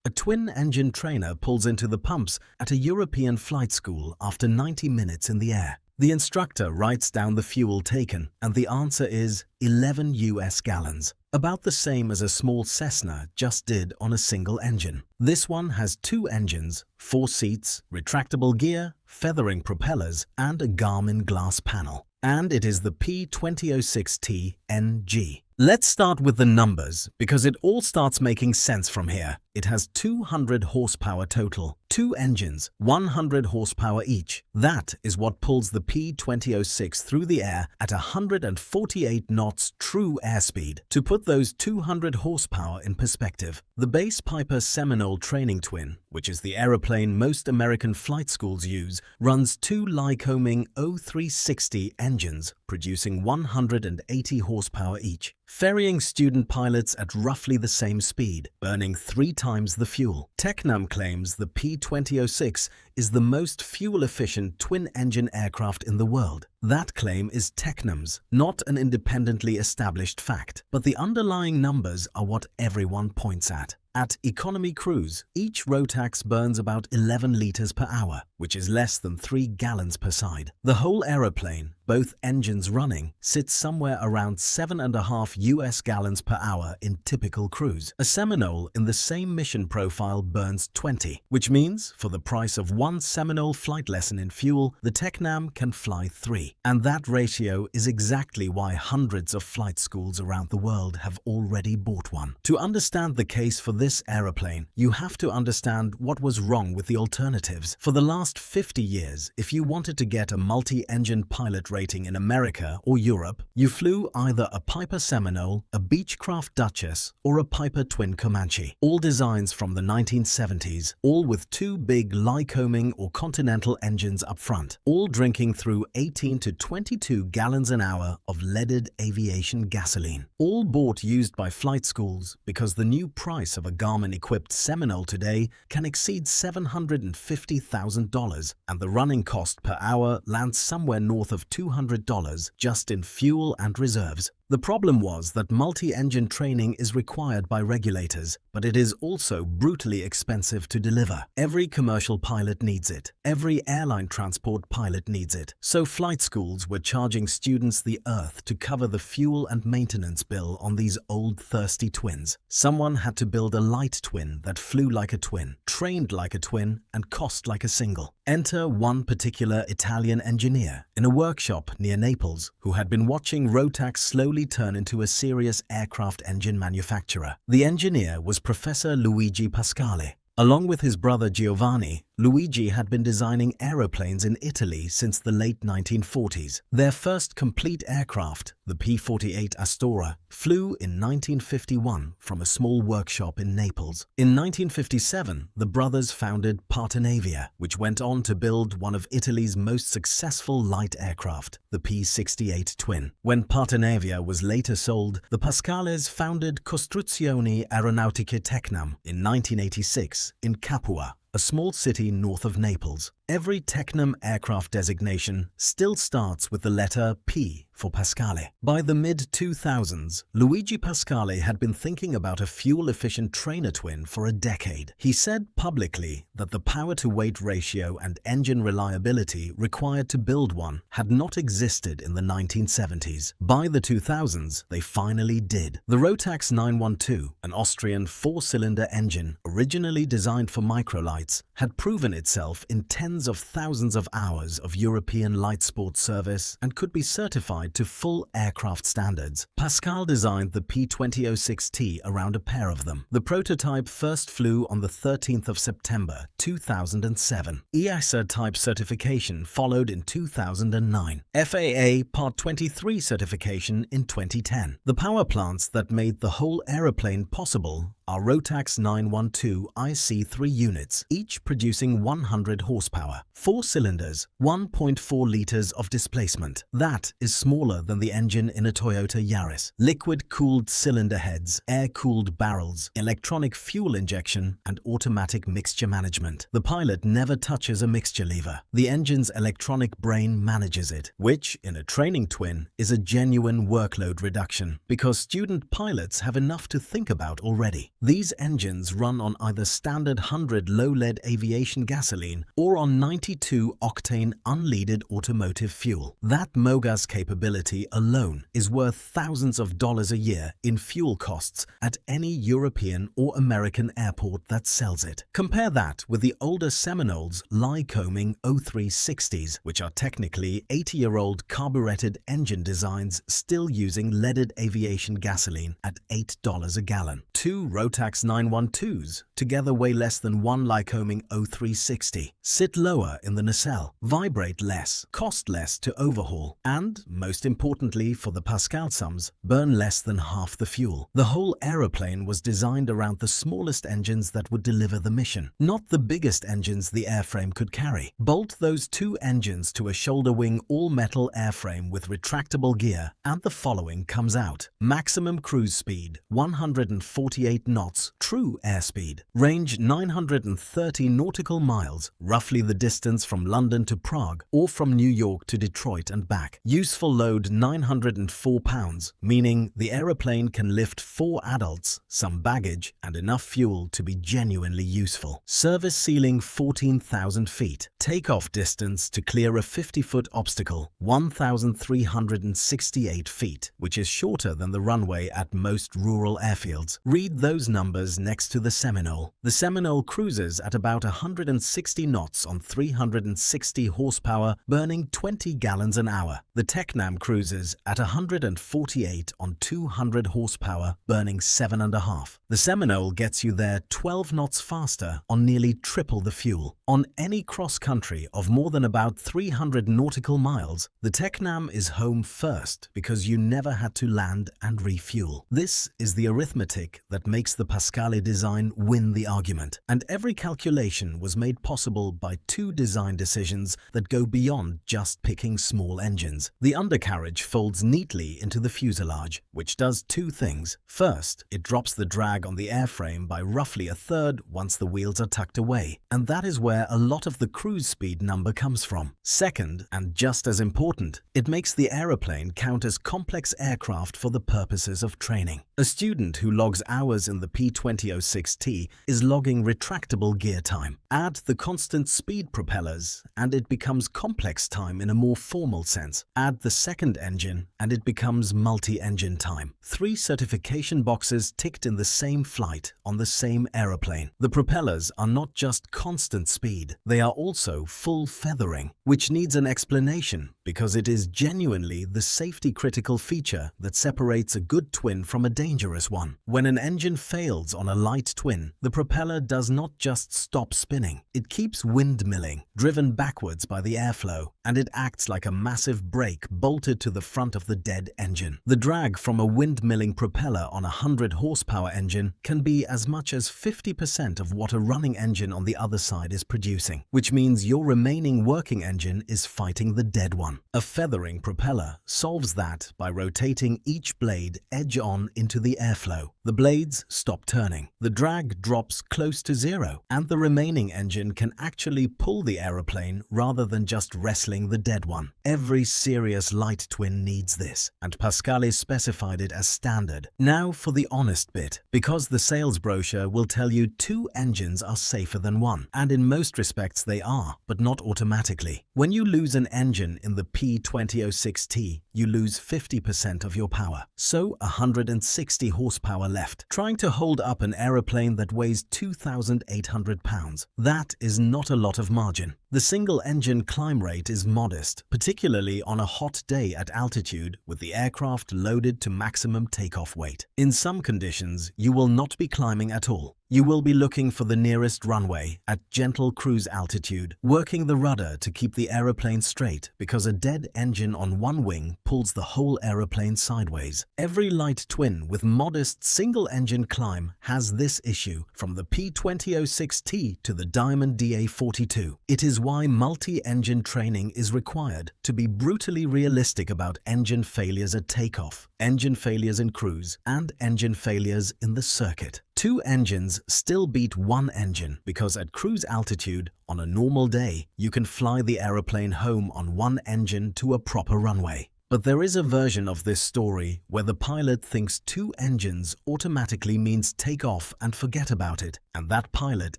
A twin-engine trainer pulls into the pumps at a European flight school after 90 minutes in the air. The instructor writes down the fuel taken, and the answer is 11 US gallons, about the same as a small Cessna just did on a single engine. This one has 2 engines, 4 seats, retractable gear, feathering propellers, and a Garmin glass panel. And it is the P2006T NG. Let's start with the numbers, because it all starts making sense from here. It has 200 horsepower total, 2 engines, 100 horsepower each. That is what pulls the P2006 through the air at 148 knots true airspeed. To put those 200 horsepower in perspective, the base Piper Seminole training twin, which is the aeroplane most American flight schools use, runs 2 Lycoming 0360 engines, producing 180 horsepower each, ferrying student pilots at roughly the same speed, burning 3 times the fuel. Tecnam claims the P2006 is the most fuel-efficient twin-engine aircraft in the world. That claim is Tecnam's, not an independently established fact. But the underlying numbers are what everyone points at. At economy cruise, each Rotax burns about 11 liters per hour, which is less than 3 gallons per side. The whole aeroplane, both engines running, sits somewhere around 7.5 US gallons per hour in typical cruise. A Seminole in the same mission profile burns 20, which means for the price of 1 Seminole flight lesson in fuel, the Tecnam can fly 3. And that ratio is exactly why hundreds of flight schools around the world have already bought one. To understand the case for this aeroplane, you have to understand what was wrong with the alternatives. For the last 50 years, if you wanted to get a multi-engine pilot rating in America or Europe, you flew either a Piper Seminole, a Beechcraft Duchess, or a Piper Twin Comanche. All designs from the 1970s, all with 2 big Lycoming or Continental engines up front, all drinking through 18 to 22 gallons an hour of leaded aviation gasoline. All bought used by flight schools because the new price of a Garmin-equipped Seminole today can exceed $750,000, and the running cost per hour lands somewhere north of $200 just in fuel and reserves. The problem was that multi-engine training is required by regulators, but it is also brutally expensive to deliver. Every commercial pilot needs it. Every airline transport pilot needs it. So flight schools were charging students the earth to cover the fuel and maintenance bill on these old thirsty twins. Someone had to build a light twin that flew like a twin, trained like a twin, and cost like a single. Enter one particular Italian engineer in a workshop near Naples who had been watching Rotax slowly turn into a serious aircraft engine manufacturer. The engineer was Professor Luigi Pascale. Along with his brother Giovanni, Luigi had been designing aeroplanes in Italy since the late 1940s. Their first complete aircraft, the P-48 Astora, flew in 1951 from a small workshop in Naples. In 1957, the brothers founded Partenavia, which went on to build one of Italy's most successful light aircraft, the P-68 Twin. When Partenavia was later sold, the Pascales founded Costruzioni Aeronautiche Tecnam in 1986 in Capua, a small city north of Naples. Every Tecnam aircraft designation still starts with the letter P for Pascale. By the mid-2000s, Luigi Pascale had been thinking about a fuel-efficient trainer twin for a decade. He said publicly that the power-to-weight ratio and engine reliability required to build one had not existed in the 1970s. By the 2000s, they finally did. The Rotax 912, an Austrian 4-cylinder engine originally designed for microlights, had proven itself in tens of thousands of hours of European light sport service and could be certified to full aircraft standards. Pascal designed the P2006T around a pair of them. The prototype first flew on the 13th of September 2007. EASA type certification followed in 2009. FAA Part 23 certification in 2010. The power plants that made the whole aeroplane possible are Rotax 912 IC3 units, each producing 100 horsepower. 4 cylinders, 1.4 liters of displacement. That is smaller than the engine in a Toyota Yaris. Liquid-cooled cylinder heads, air-cooled barrels, electronic fuel injection, and automatic mixture management. The pilot never touches a mixture lever. The engine's electronic brain manages it, which, in a training twin, is a genuine workload reduction, because student pilots have enough to think about already. These engines run on either standard 100 low-lead aviation gasoline or on 92-octane unleaded automotive fuel. That MOGAS capability alone is worth thousands of dollars a year in fuel costs at any European or American airport that sells it. Compare that with the older Seminole's Lycoming 0360s, which are technically 80-year-old carbureted engine designs still using leaded aviation gasoline at $8 a gallon. Two Rotax 912s together weigh less than one Lycoming 0360, sit lower in the nacelle, vibrate less, cost less to overhaul, and, most importantly for the Pascal sums, burn less than half the fuel. The whole aeroplane was designed around the smallest engines that would deliver the mission, not the biggest engines the airframe could carry. Bolt those two engines to a shoulder wing all-metal airframe with retractable gear, and the following comes out. Maximum cruise speed 148 knots, true airspeed. Range 930 nautical miles, roughly the distance from London to Prague or from New York to Detroit and back. Useful load 904 pounds, meaning the aeroplane can lift 4 adults, some baggage, and enough fuel to be genuinely useful. Service ceiling 14,000 feet. Takeoff distance to clear a 50-foot obstacle 1,368 feet, which is shorter than the runway at most rural airfields. Read those numbers next to the Seminole. The Seminole cruises at about 160 knots on 360 horsepower, burning 20 gallons an hour. The Tecnam cruises at 148 on 200 horsepower, burning 7.5. The Seminole gets you there 12 knots faster on nearly triple the fuel. On any cross-country of more than about 300 nautical miles, the Tecnam is home first because you never had to land and refuel. This is the arithmetic that makes the Pascale design win the argument, and every calculation was made possible by two design decisions that go beyond just picking small engines. The undercarriage folds neatly into the fuselage, which does two things. First, it drops the drag on the airframe by roughly a third once the wheels are tucked away, and that is where a lot of the cruise speed number comes from. Second, and just as important, it makes the aeroplane count as complex aircraft for the purposes of training. A student who logs hours in the P2006T is logging retractable gear time. Add the constant speed propellers and it becomes complex time in a more formal sense. Add the second engine and it becomes multi-engine time. 3 certification boxes ticked in the same flight on the same aeroplane. The propellers are not just constant speed, they are also full feathering, which needs an explanation because it is genuinely the safety-critical feature that separates a good twin from a dangerous one. When an engine fails on a light twin, the propeller does not just stop spinning. It keeps windmilling, driven backwards by the airflow, and it acts like a massive brake bolted to the front of the dead engine. The drag from a windmilling propeller on a 100 horsepower engine can be as much as 50% of what a running engine on the other side is producing, which means your remaining working engine is fighting the dead one. A feathering propeller solves that by rotating each blade edge-on into the airflow. The blades stop turning, the drag drops close to zero, and the remaining engine can actually pull the aeroplane rather than just wrestling the dead one. Every serious light twin needs this, and Pascale specified it as standard. Now for the honest bit, because the sales brochure will tell you 2 engines are safer than one, and in most respects they are, but not automatically. When you lose an engine in the P2006T, you lose 50% of your power, so 160 horsepower left. Trying to hold up an aeroplane that weighs 2,800 pounds. That is not a lot of margin. The single-engine climb rate is modest, particularly on a hot day at altitude with the aircraft loaded to maximum takeoff weight. In some conditions, you will not be climbing at all. You will be looking for the nearest runway at gentle cruise altitude, working the rudder to keep the aeroplane straight because a dead engine on one wing pulls the whole aeroplane sideways. Every light twin with modest single-engine climb has this issue, from the P2006T to the Diamond DA42. It is why multi-engine training is required to be brutally realistic about engine failures at takeoff, engine failures in cruise, and engine failures in the circuit. 2 engines still beat 1 engine because at cruise altitude, on a normal day, you can fly the aeroplane home on 1 engine to a proper runway. But there is a version of this story where the pilot thinks 2 engines automatically means take off and forget about it, and that pilot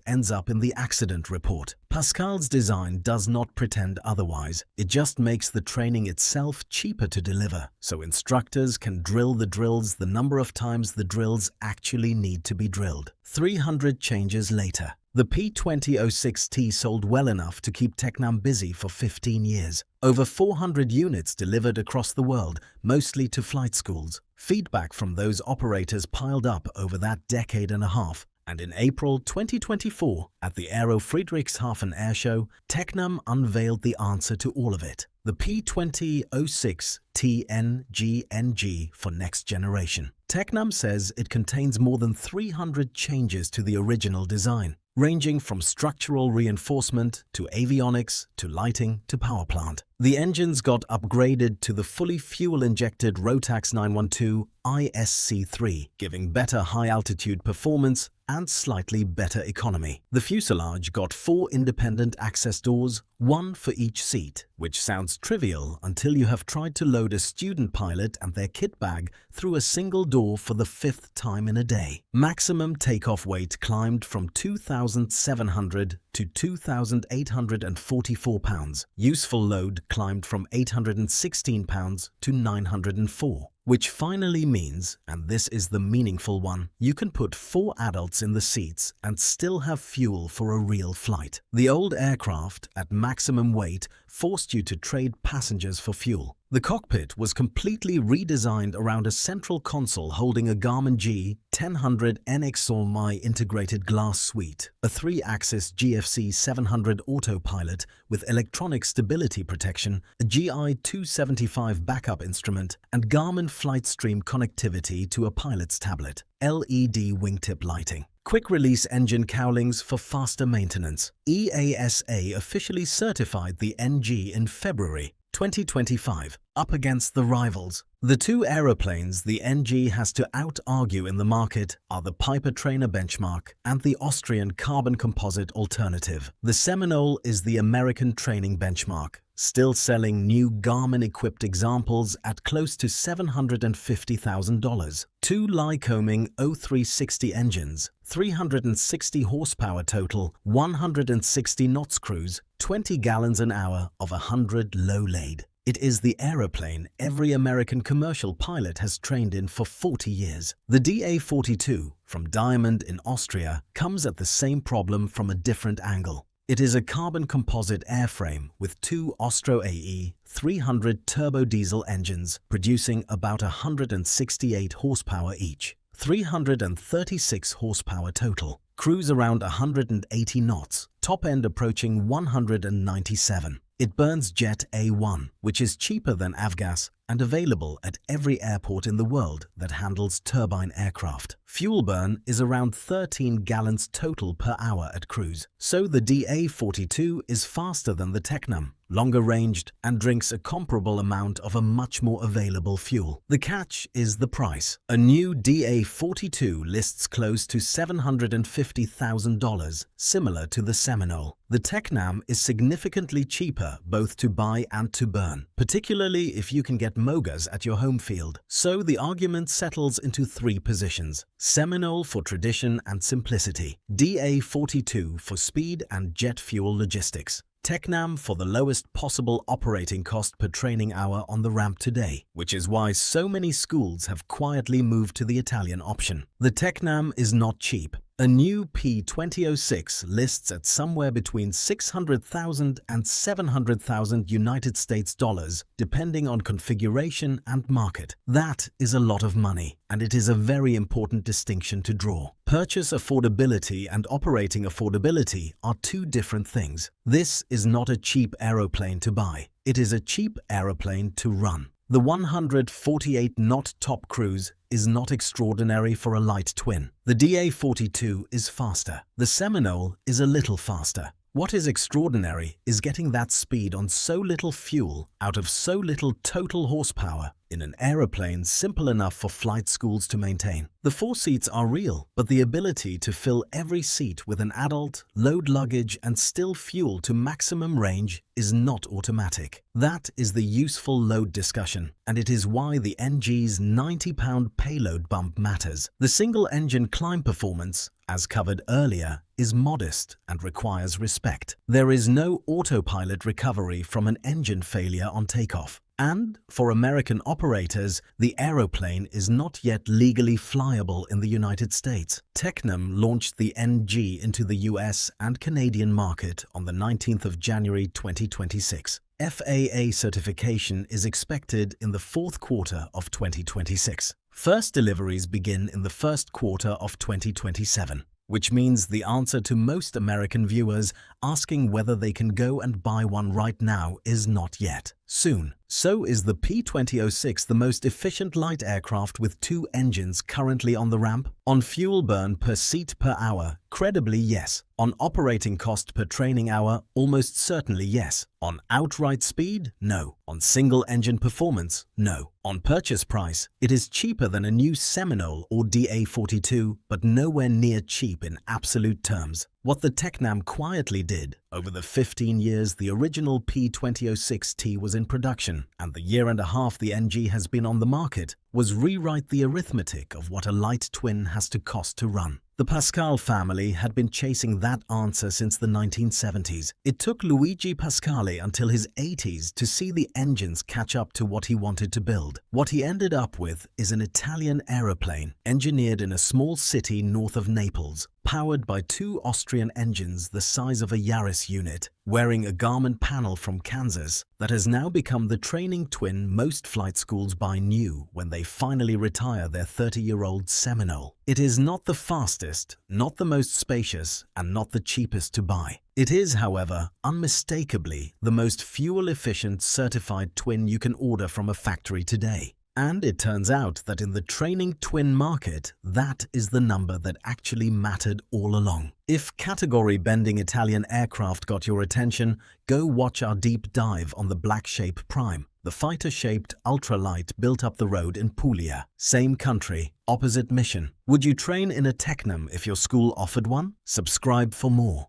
ends up in the accident report. Pascal's design does not pretend otherwise. It just makes the training itself cheaper to deliver, so instructors can drill the drills the number of times the drills actually need to be drilled. 300 changes later, the P2006T sold well enough to keep Tecnam busy for 15 years. Over 400 units delivered across the world, mostly to flight schools. Feedback from those operators piled up over that decade and a half, and in April 2024, at the Aero Friedrichshafen Air Show, Tecnam unveiled the answer to all of it: the P2006T NG for next generation. Tecnam says it contains more than 300 changes to the original design, ranging from structural reinforcement to avionics to lighting to power plant. The engines got upgraded to the fully fuel-injected Rotax 912 ISC3, giving better high-altitude performance and slightly better economy. The fuselage got 4 independent access doors, 1 for each seat, which sounds trivial until you have tried to load a student pilot and their kit bag through a single door for the 5th time in a day. Maximum takeoff weight climbed from 2,700 to 2,844 pounds. Useful load climbed from 816 pounds to 904. Which finally means, and this is the meaningful one, you can put 4 adults in the seats and still have fuel for a real flight. The old aircraft, at maximum weight, forced you to trade passengers for fuel. The cockpit was completely redesigned around a central console holding a Garmin G1000 NXOMI integrated glass suite, a 3-axis GFC 700 autopilot with electronic stability protection, a GI-275 backup instrument, and Garmin Flight Stream connectivity to a pilot's tablet. LED wingtip lighting. Quick-release engine cowlings for faster maintenance. EASA officially certified the NG in February 2025, up against the rivals. The 2 aeroplanes the NG has to out-argue in the market are the Piper Trainer benchmark and the Austrian carbon composite alternative. The Seminole is the American training benchmark, still selling new Garmin-equipped examples at close to $750,000. 2 Lycoming 0360 engines, 360 horsepower total, 160 knots cruise, 20 gallons an hour of 100 low laid. It is the aeroplane every American commercial pilot has trained in for 40 years. The DA-42 from Diamond in Austria comes at the same problem from a different angle. It is a carbon composite airframe with 2 Austro AE 300 turbo diesel engines producing about 168 horsepower each. 336 horsepower total. Cruise around 180 knots, top end approaching 197. It burns jet A1, which is cheaper than avgas and available at every airport in the world that handles turbine aircraft. Fuel burn is around 13 gallons total per hour at cruise, so the DA-42 is faster than the Tecnam, longer ranged, and drinks a comparable amount of a much more available fuel. The catch is the price. A new DA-42 lists close to $750,000, similar to the Seminole. The Tecnam is significantly cheaper both to buy and to burn, particularly if you can get Mogas at your home field. So the argument settles into 3 positions. Seminole for tradition and simplicity, DA-42 for speed and jet fuel logistics, Tecnam for the lowest possible operating cost per training hour on the ramp today, which is why so many schools have quietly moved to the Italian option. The Tecnam is not cheap. A new P2006 lists at somewhere between $600,000 and $700,000 United States dollars, depending on configuration and market. That is a lot of money, and it is a very important distinction to draw. Purchase affordability and operating affordability are 2 different things. This is not a cheap aeroplane to buy. It is a cheap aeroplane to run. The 148-knot top cruise is not extraordinary for a light twin. The DA-42 is faster. The Seminole is a little faster. What is extraordinary is getting that speed on so little fuel out of so little total horsepower in an aeroplane simple enough for flight schools to maintain. The 4 seats are real, but the ability to fill every seat with an adult, load luggage and still fuel to maximum range is not automatic. That is the useful load discussion, and it is why the NG's 90-pound payload bump matters. The single-engine climb performance, as covered earlier, is modest and requires respect. There is no autopilot recovery from an engine failure on takeoff. And, for American operators, the aeroplane is not yet legally flyable in the United States. Tecnam launched the NG into the US and Canadian market on the 19th of January 2026. FAA certification is expected in the 4th quarter of 2026. First deliveries begin in the 1st quarter of 2027. Which means the answer to most American viewers asking whether they can go and buy one right now is not yet. Soon. So is the P2006 the most efficient light aircraft with 2 engines currently on the ramp? On fuel burn per seat per hour, credibly yes. On operating cost per training hour, almost certainly yes. On outright speed, no. On single engine performance, no. On purchase price, it is cheaper than a new Seminole or DA42, but nowhere near cheap in absolute terms. What the Tecnam quietly did, over the 15 years the original P2006T was in production and the year and a half the NG has been on the market, was rewrite the arithmetic of what a light twin has to cost to run. The Pascal family had been chasing that answer since the 1970s. It took Luigi Pascale until his 80s to see the engines catch up to what he wanted to build. What he ended up with is an Italian aeroplane engineered in a small city north of Naples, powered by 2 Austrian engines the size of a Yaris unit, wearing a Garmin panel from Kansas, that has now become the training twin most flight schools buy new when they finally retire their 30-year-old Seminole. It is not the fastest, not the most spacious, and not the cheapest to buy. It is, however, unmistakably the most fuel-efficient certified twin you can order from a factory today. And it turns out that in the training twin market, that is the number that actually mattered all along. If category-bending Italian aircraft got your attention, go watch our deep dive on the Black Shape Prime, the fighter-shaped ultralight built up the road in Puglia. Same country, opposite mission. Would you train in a Tecnam if your school offered one? Subscribe for more.